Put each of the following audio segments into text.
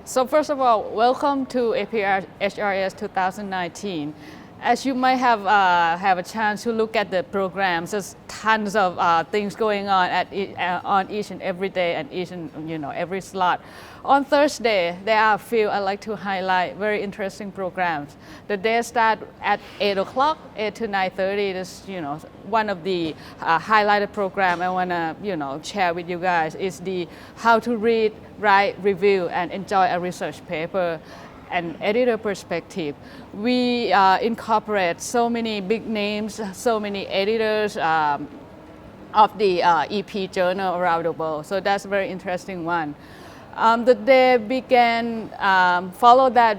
So first of all, welcome to Aphrs 2019. As you might have a chance to look at the programs, there's tons of things going on on each and every day and each and every slot. On Thursday, there are a few I'd like to highlight very interesting programs. The day starts at 8 o'clock, 8 to 9:30. This one of the highlighted program I want to share with you guys is the how to read, write, review, and enjoy a research paper. An editor perspective. We incorporate so many big names, so many editors of the EP journal around the world. So that's a very interesting one. The day began, follow that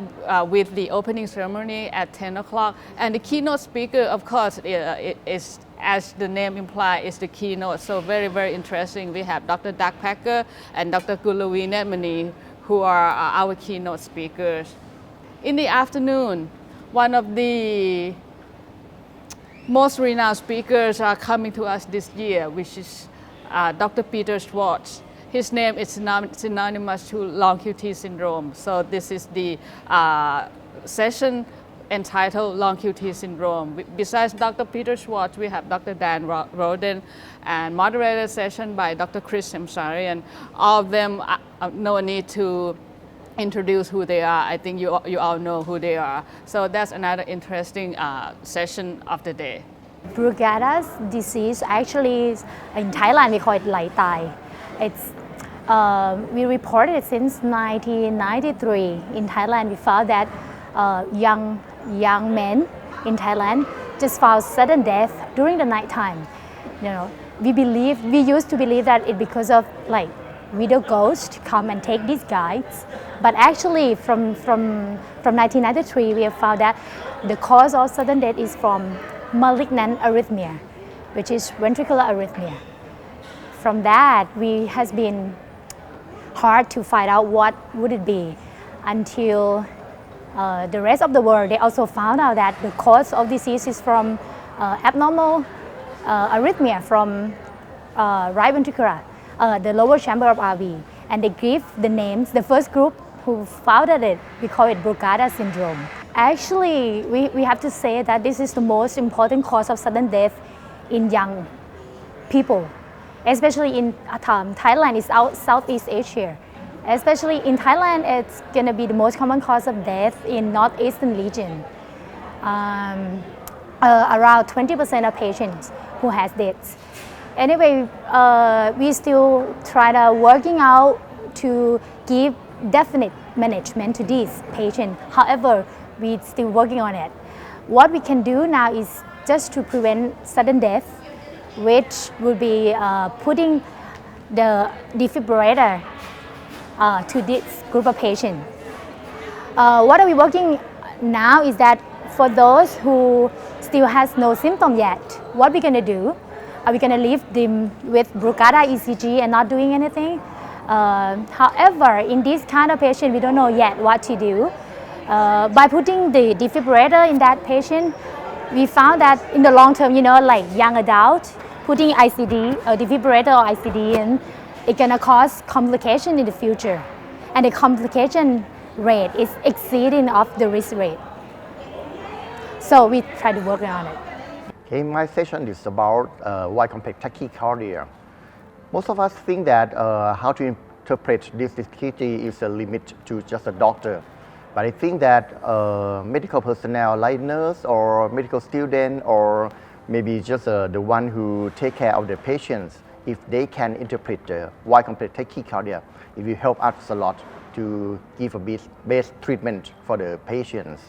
with the opening ceremony at 10 o'clock. And the keynote speaker, of course, is, as the name implies, is the keynote. So very, very interesting. We have Dr. Doug Packer and Dr. Gulawi Netmani, who are our keynote speakers. In the afternoon, one of the most renowned speakers are coming to us this year, which is Dr. Peter Schwartz. His name is synonymous to long QT syndrome. So this is the session entitled Long QT Syndrome. Besides Dr. Peter Schwartz, we have Dr. Dan Roden and moderated session by Dr. Chris Samsarian. All of them, no need to introduce who they are. I think you all know who they are. So that's another interesting session of the day. Brugada's disease, actually in Thailand we call it Lai Tai. It's we reported it since 1993. In Thailand, we found that young men in Thailand just found sudden death during the nighttime. We used to believe that it's because of like widow ghosts come and take these guys. But actually, from 1993, we have found that the cause of sudden death is from malignant arrhythmia, which is ventricular arrhythmia. From that, it has been hard to find out what would it be until the rest of the world. They also found out that the cause of disease is from abnormal arrhythmia from right ventricular, the lower chamber of RV. And they give the names, the first group who founded it, we call it Brugada syndrome. Actually, we have to say that this is the most important cause of sudden death in young people. Especially in Thailand, it's Southeast Asia. Especially in Thailand, it's going to be the most common cause of death in Northeastern region. Around 20% of patients who has deaths. Anyway, we still try to working out to give definite management to these patients. However, we're still working on it. What we can do now is just to prevent sudden death, which will be putting the defibrillator to this group of patients. What are we working now is that for those who still has no symptom yet, what we're going to do, are we going to leave them with Brugada ECG and not doing anything? However, in this kind of patient, we don't know yet what to do. By putting the defibrillator in that patient, we found that in the long term, like young adult, putting ICD, a defibrillator or ICD in, it's gonna cause complication in the future. And the complication rate is exceeding of the risk rate. So we try to work on it. Okay, my session is about wide complex tachycardia. Most of us think that how to interpret this difficulty is a limit to just a doctor. But I think that medical personnel like nurse or medical student or maybe just the one who take care of the patients, if they can interpret the wide complex tachycardia, it will help us a lot to give a best treatment for the patients.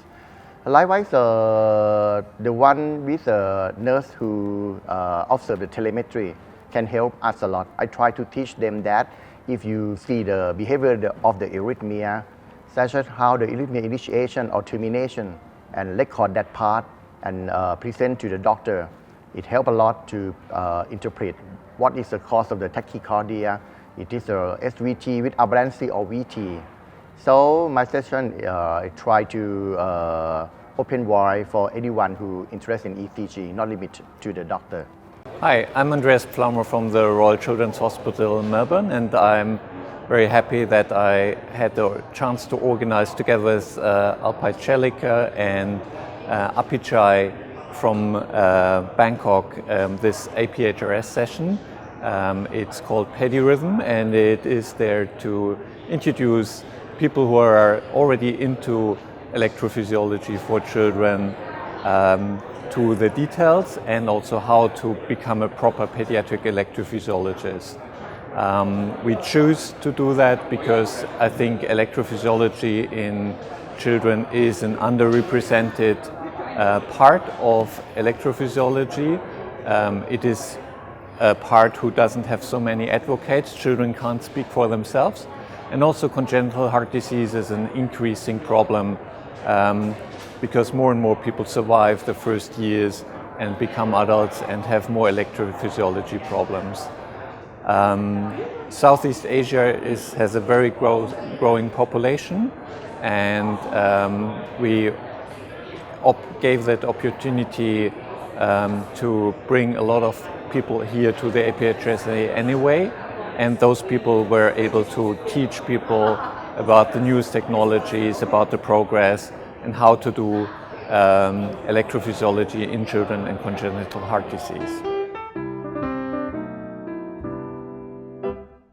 Likewise, the one with the nurse who observe the telemetry can help us a lot. I try to teach them that if you see the behavior of the arrhythmia, such as how the arrhythmia initiation or termination, and record that part and present to the doctor, it helps a lot to interpret what is the cause of the tachycardia. It is a SVT with aberrancy or VT. So my session, I try to open wide for anyone who interested in ECG, not limited to the doctor. Hi, I'm Andreas Plummer from the Royal Children's Hospital in Melbourne, and I'm very happy that I had the chance to organize together with Alpay Chelika and Apichai from Bangkok this APHRS session. It's called Pedirhythm, and it is there to introduce people who are already into electrophysiology for children to the details, and also how to become a proper pediatric electrophysiologist. We choose to do that because I think electrophysiology in children is an underrepresented part of electrophysiology. It is a part who doesn't have so many advocates. Children can't speak for themselves. And also congenital heart disease is an increasing problem because more and more people survive the first years and become adults and have more electrophysiology problems. Southeast Asia has a very growing population, and we gave that opportunity to bring a lot of people here to the APHRS anyway, and those people were able to teach people about the newest technologies, about the progress, and how to do electrophysiology in children and congenital heart disease.